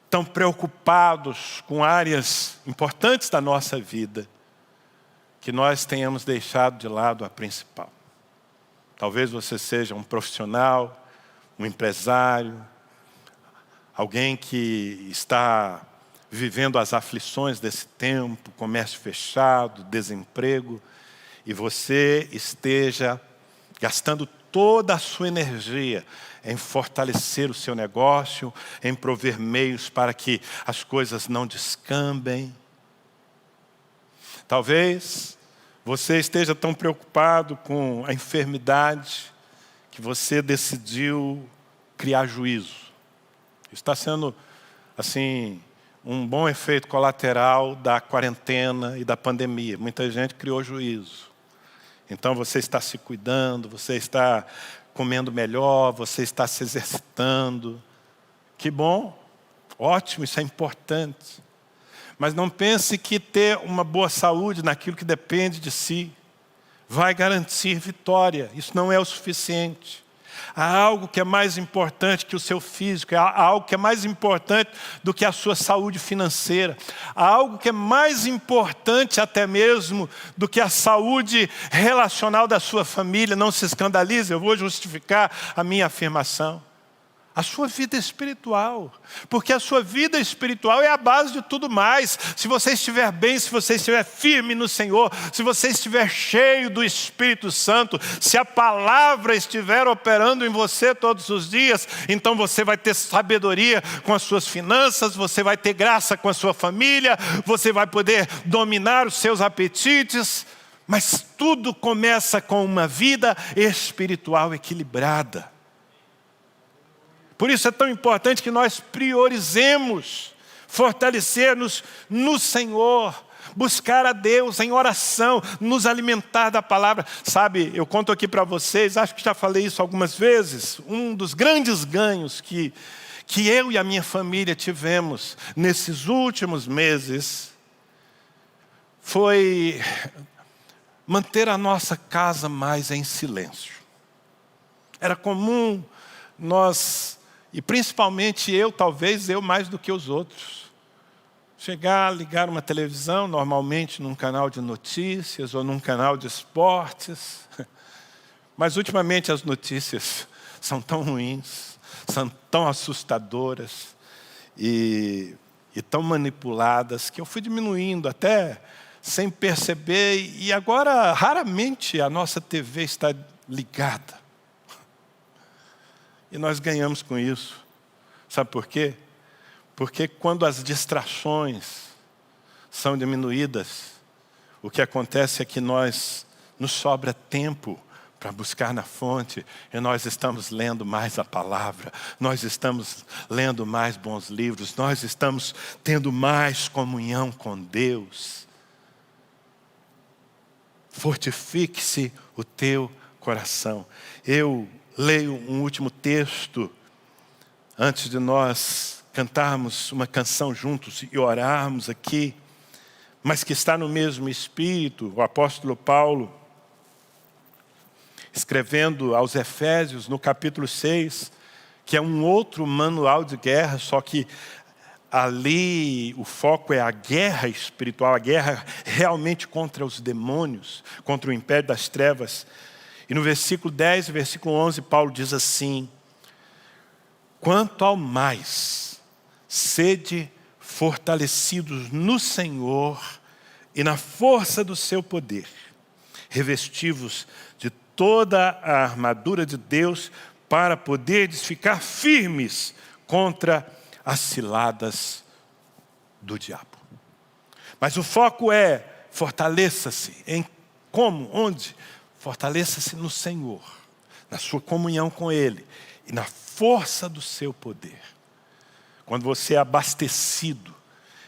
[SPEAKER 1] tão preocupados com áreas importantes da nossa vida que nós tenhamos deixado de lado a principal. Talvez você seja um profissional, um empresário, alguém que está vivendo as aflições desse tempo, comércio fechado, desemprego, e você esteja gastando toda a sua energia em fortalecer o seu negócio, em prover meios para que as coisas não descambem. Talvez você esteja tão preocupado com a enfermidade que você decidiu criar juízo. Está sendo, assim, um bom efeito colateral da quarentena e da pandemia. Muita gente criou juízo. Então você está se cuidando, você está comendo melhor, você está se exercitando. Que bom, ótimo, isso é importante. Mas não pense que ter uma boa saúde naquilo que depende de si vai garantir vitória. Isso não é o suficiente. Há algo que é mais importante que o seu físico, há algo que é mais importante do que a sua saúde financeira. Há algo que é mais importante até mesmo do que a saúde relacional da sua família. Não se escandalize, eu vou justificar a minha afirmação. A sua vida espiritual, porque a sua vida espiritual é a base de tudo mais. Se você estiver bem, se você estiver firme no Senhor, se você estiver cheio do Espírito Santo, se a palavra estiver operando em você todos os dias, então você vai ter sabedoria com as suas finanças, você vai ter graça com a sua família, você vai poder dominar os seus apetites, mas tudo começa com uma vida espiritual equilibrada. Por isso é tão importante que nós priorizemos fortalecer-nos no Senhor, buscar a Deus em oração, nos alimentar da palavra. Sabe, eu conto aqui para vocês, acho que já falei isso algumas vezes, um dos grandes ganhos que eu e a minha família tivemos nesses últimos meses foi manter a nossa casa mais em silêncio. Era comum nós, e principalmente eu, talvez eu mais do que os outros, chegar, ligar uma televisão, normalmente num canal de notícias ou num canal de esportes. Mas ultimamente as notícias são tão ruins, são tão assustadoras e tão manipuladas que eu fui diminuindo até sem perceber, e agora raramente a nossa TV está ligada. E nós ganhamos com isso. Sabe por quê? Porque quando as distrações são diminuídas, o que acontece é que nos sobra tempo para buscar na fonte, e nós estamos lendo mais a palavra, nós estamos lendo mais bons livros, nós estamos tendo mais comunhão com Deus. Fortifique-se o teu coração. Eu leio um último texto antes de nós cantarmos uma canção juntos e orarmos aqui, mas que está no mesmo espírito. O apóstolo Paulo, escrevendo aos Efésios, no capítulo 6, que é um outro manual de guerra, só que ali o foco é a guerra espiritual, a guerra realmente contra os demônios, contra o império das trevas. E no versículo 10 e versículo 11, Paulo diz assim: quanto ao mais, sede fortalecidos no Senhor e na força do seu poder, revestivos de toda a armadura de Deus, para poderes ficar firmes contra as ciladas do diabo. Mas o foco é: fortaleça-se. Em como? Onde? Fortaleça-se no Senhor, na sua comunhão com Ele e na força do seu poder. Quando você é abastecido,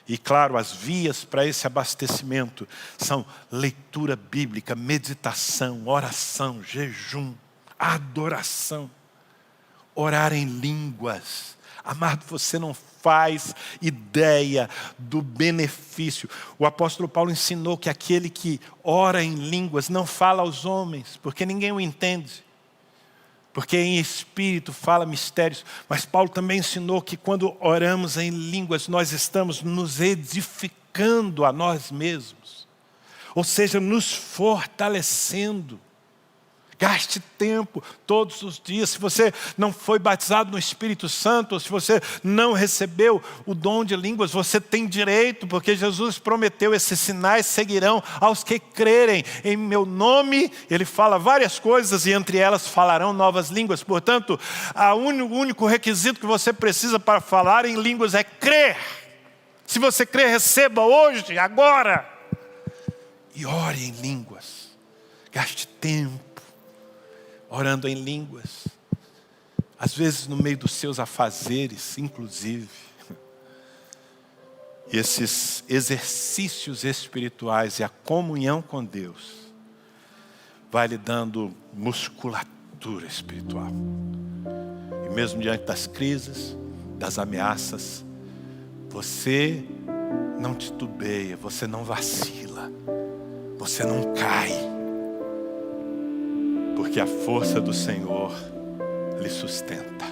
[SPEAKER 1] e claro, as vias para esse abastecimento são leitura bíblica, meditação, oração, jejum, adoração, orar em línguas. Amado, você não faz ideia do benefício. O apóstolo Paulo ensinou que aquele que ora em línguas não fala aos homens, porque ninguém o entende. Porque em espírito fala mistérios. Mas Paulo também ensinou que quando oramos em línguas, nós estamos nos edificando a nós mesmos. Ou seja, nos fortalecendo. Gaste tempo todos os dias. Se você não foi batizado no Espírito Santo, ou se você não recebeu o dom de línguas, você tem direito, porque Jesus prometeu: esses sinais seguirão aos que crerem em meu nome. Ele fala várias coisas e entre elas falarão novas línguas. Portanto, o único requisito que você precisa para falar em línguas é crer. Se você crer, receba hoje, agora. E ore em línguas. Gaste tempo orando em línguas, às vezes no meio dos seus afazeres, inclusive. E esses exercícios espirituais e a comunhão com Deus vai lhe dando musculatura espiritual. E mesmo diante das crises, das ameaças, você não titubeia, você não vacila, você não cai. Porque a força do Senhor lhe sustenta.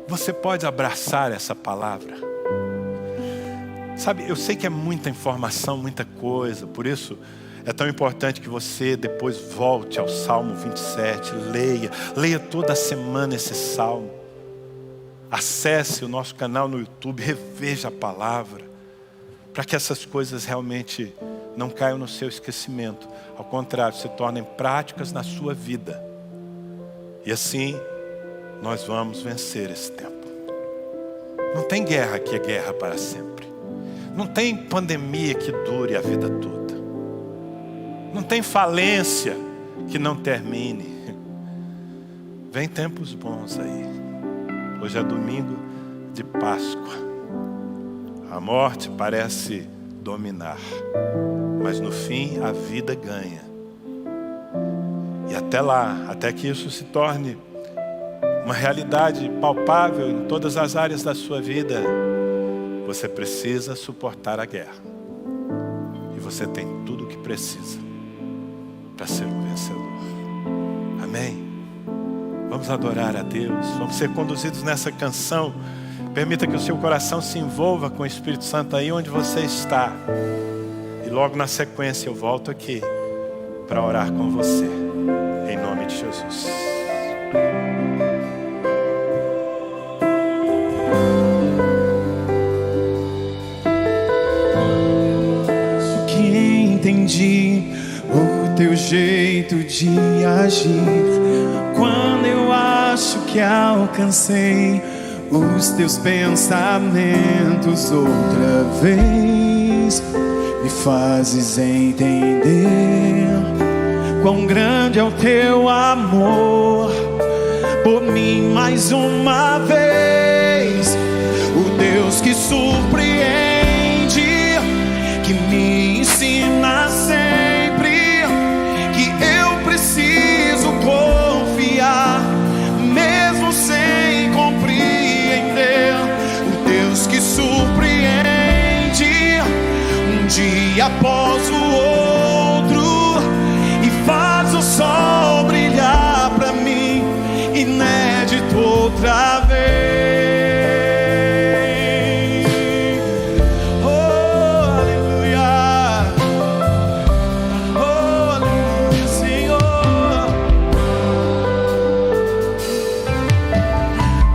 [SPEAKER 1] Você pode abraçar essa palavra. Sabe, eu sei que é muita informação, muita coisa. Por isso é tão importante que você depois volte ao Salmo 27. Leia toda semana esse Salmo. Acesse o nosso canal no YouTube, reveja a palavra. Para que essas coisas realmente não caiam no seu esquecimento. Ao contrário, se tornem práticas na sua vida. E assim, nós vamos vencer esse tempo. Não tem guerra que é guerra para sempre. Não tem pandemia que dure a vida toda. Não tem falência que não termine. Vem tempos bons aí. Hoje é domingo de Páscoa. A morte parece dominar, mas no fim a vida ganha. E até lá, até que isso se torne uma realidade palpável em todas as áreas da sua vida, você precisa suportar a guerra. E você tem tudo o que precisa para ser um vencedor. Amém? Vamos adorar a Deus, vamos ser conduzidos nessa canção. Permita que o seu coração se envolva com o Espírito Santo aí onde você está. E logo na sequência eu volto aqui para orar com você. Em nome de Jesus.
[SPEAKER 2] O que entendi, o teu jeito de agir, quando eu acho que alcancei os teus pensamentos outra vez, me fazes entender quão grande é o teu amor por mim mais uma vez. O Deus que surpreende, que me ensina sempre que eu preciso confiar, mesmo sem compreender. O Deus que surpreende, dia após o outro, e faz o sol brilhar pra mim, inédito outra vez. Oh, aleluia. Oh, aleluia, Senhor.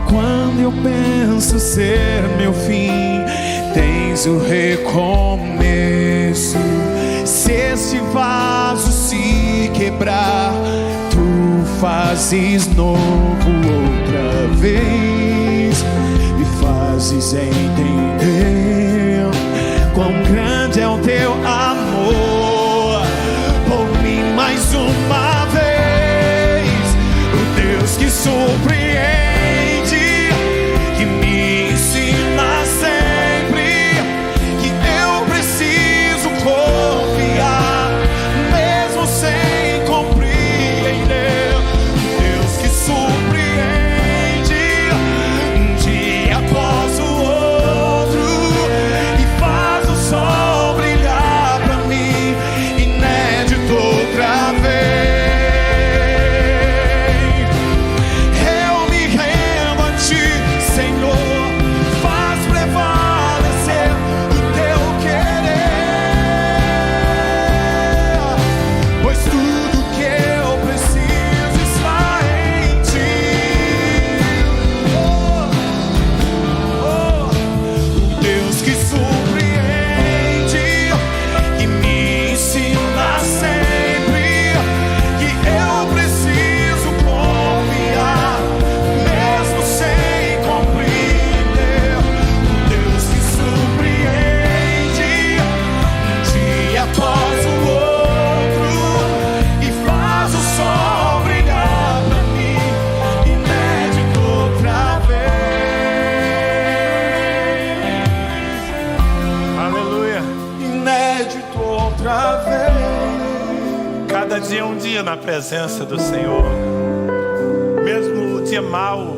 [SPEAKER 2] Quando eu penso ser meu fim, tens o recomeço. Se este vaso se quebrar, tu fazes novo outra vez, me fazes entender quão grande é o teu amor por mim mais uma vez. O Deus que surpreende, que me ensina sempre que eu preciso confiar, mesmo sem compreender. Deus que surpreende, um dia após o outro, e faz o sol brilhar pra mim, inédito outra vez. Eu me rendo a ti, Senhor, faz prevalecer o teu querer, pois tudo que eu preciso está em ti. O Deus que surpreende, que me ensina sempre que eu preciso confiar, mesmo sem compreender. O Deus que surpreende, um dia após o outro, e faz o sol brilhar pra mim, inédito outra vez.
[SPEAKER 1] Aleluia.
[SPEAKER 2] Inédito outra vez.
[SPEAKER 1] Cada dia é um dia na presença do Senhor. Mesmo o dia mau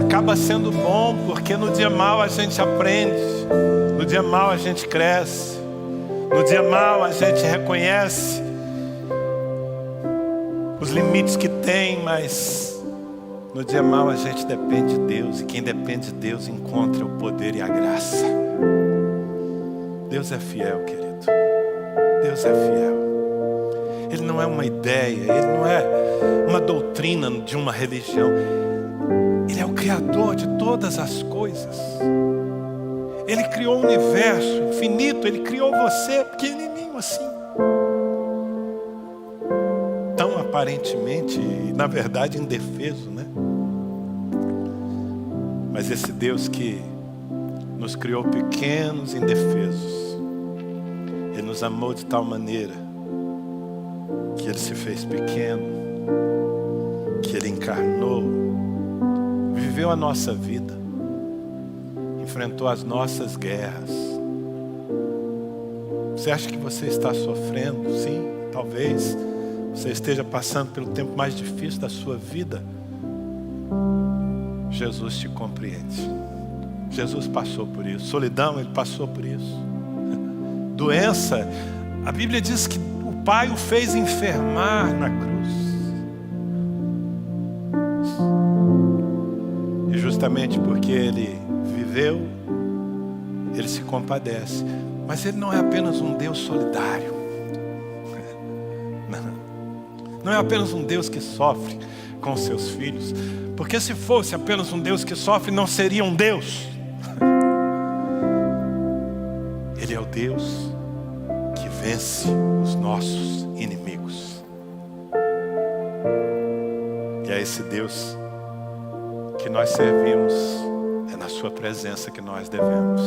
[SPEAKER 1] acaba sendo bom, porque no dia mau a gente aprende, no dia mau a gente cresce, no dia mau a gente reconhece os limites que tem, mas no dia mau a gente depende de Deus, e quem depende de Deus encontra o poder e a graça. Deus é fiel, querido. Deus é fiel. Ele não é uma ideia, Ele não é uma doutrina de uma religião. Ele é o Criador de todas as coisas. Ele criou o universo infinito, Ele criou você pequenininho assim. Tão aparentemente, na verdade, indefeso, né? Mas esse Deus que nos criou pequenos e indefesos, Ele nos amou de tal maneira que Ele se fez pequeno, que Ele encarnou, viveu a nossa vida, enfrentou as nossas guerras. Você acha que você está sofrendo? Sim, talvez você esteja passando pelo tempo mais difícil da sua vida. Jesus te compreende. Jesus passou por isso. Solidão, Ele passou por isso. Doença, a Bíblia diz que o Pai o fez enfermar na cruz. E justamente porque Ele viveu, Ele se compadece. Mas Ele não é apenas um Deus solidário. Não é apenas um Deus que sofre com os seus filhos. Porque se fosse apenas um Deus que sofre, não seria um Deus. Ele é o Deus que vence os nossos inimigos. E é esse Deus que nós servimos. É na sua presença que nós devemos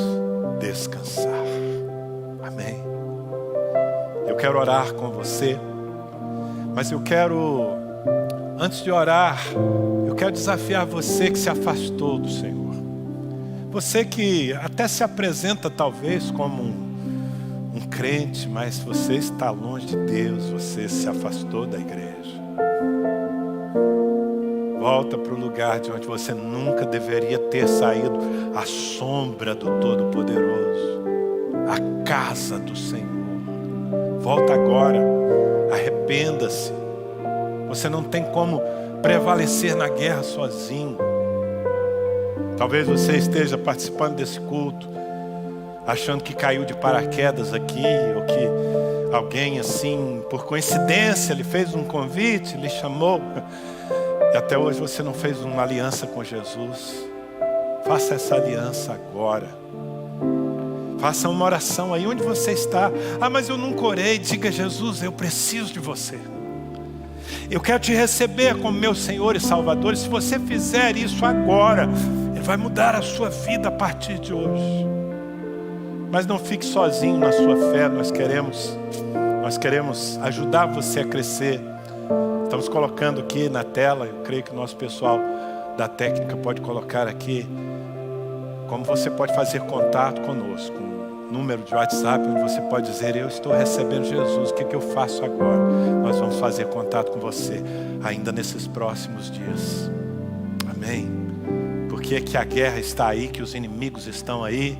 [SPEAKER 1] descansar. Amém. Eu quero orar com você, mas eu quero, antes de orar, eu quero desafiar você que se afastou do Senhor. Você que até se apresenta talvez como um crente, mas você está longe de Deus, você se afastou da igreja. Volta para o lugar de onde você nunca deveria ter saído, a sombra do Todo-Poderoso, a casa do Senhor. Volta agora, arrependa-se. Você não tem como prevalecer na guerra sozinho. Talvez você esteja participando desse culto, achando que caiu de paraquedas aqui, ou que alguém assim, por coincidência, lhe fez um convite, lhe chamou, e até hoje você não fez uma aliança com Jesus. Faça essa aliança agora. Faça uma oração aí onde você está. Ah, mas eu nunca orei. Diga: Jesus, eu preciso de você. Eu quero te receber como meu Senhor e Salvador. E se você fizer isso agora, Ele vai mudar a sua vida a partir de hoje. Mas não fique sozinho na sua fé. Nós queremos ajudar você a crescer. Estamos colocando aqui na tela, eu creio que o nosso pessoal da técnica pode colocar aqui, como você pode fazer contato conosco. Um número de WhatsApp onde você pode dizer: eu estou recebendo Jesus, o que eu faço agora? Nós vamos fazer contato com você ainda nesses próximos dias. Amém? Porque é que a guerra está aí, que os inimigos estão aí,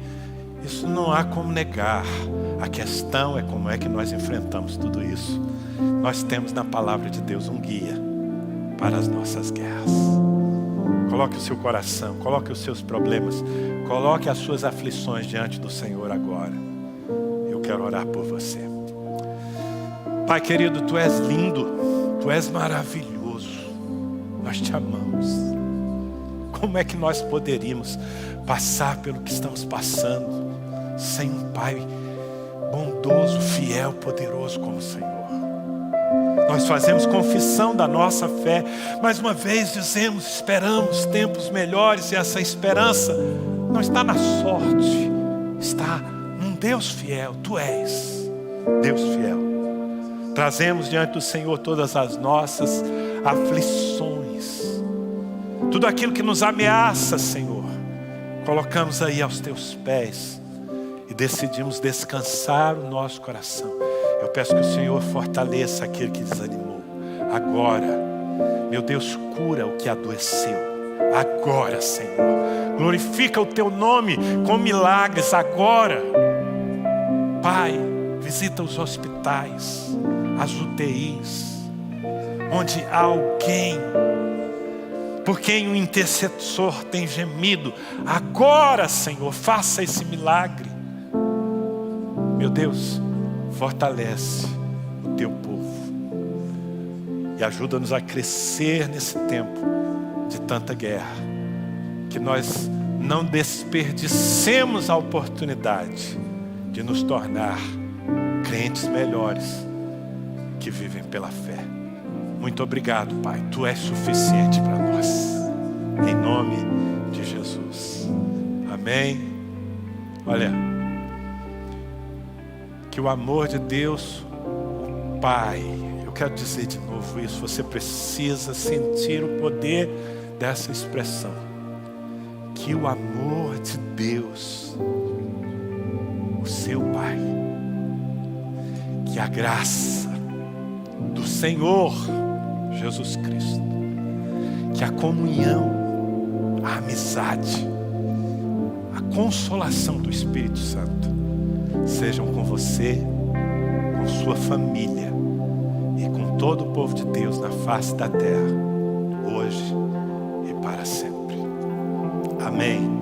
[SPEAKER 1] isso não há como negar. A questão é como é que nós enfrentamos tudo isso. Nós temos na palavra de Deus um guia para as nossas guerras. Coloque o seu coração, coloque os seus problemas, coloque as suas aflições diante do Senhor agora. Eu quero orar por você. Pai querido, Tu és lindo, Tu és maravilhoso. Nós Te amamos. Como é que nós poderíamos passar pelo que estamos passando sem um Pai bondoso, fiel, poderoso como o Senhor? Nós fazemos confissão da nossa fé. Mais uma vez dizemos: esperamos tempos melhores. E essa esperança não está na sorte, está num Deus fiel. Tu és Deus fiel. Trazemos diante do Senhor todas as nossas aflições, tudo aquilo que nos ameaça, Senhor, colocamos aí aos Teus pés e decidimos descansar o nosso coração. Eu peço que o Senhor fortaleça aquele que desanimou. Agora, meu Deus, cura o que adoeceu. Agora, Senhor, glorifica o Teu nome com milagres agora. Pai, visita os hospitais, as UTIs, onde há alguém por quem o intercessor tem gemido. Agora, Senhor, faça esse milagre. Meu Deus, fortalece o Teu povo e ajuda-nos a crescer nesse tempo de tanta guerra, que nós não desperdicemos a oportunidade de nos tornar crentes melhores que vivem pela fé. Muito obrigado, Pai. Tu és suficiente para nós. Em nome de Jesus. Amém. Olha, que o amor de Deus, o Pai, eu quero dizer de novo isso, você precisa sentir o poder dessa expressão. Que o amor de Deus, o seu Pai, que a graça do Senhor Jesus Cristo, que a comunhão, a amizade, a consolação do Espírito Santo sejam com você, com sua família e com todo o povo de Deus na face da terra, hoje e para sempre. Amém.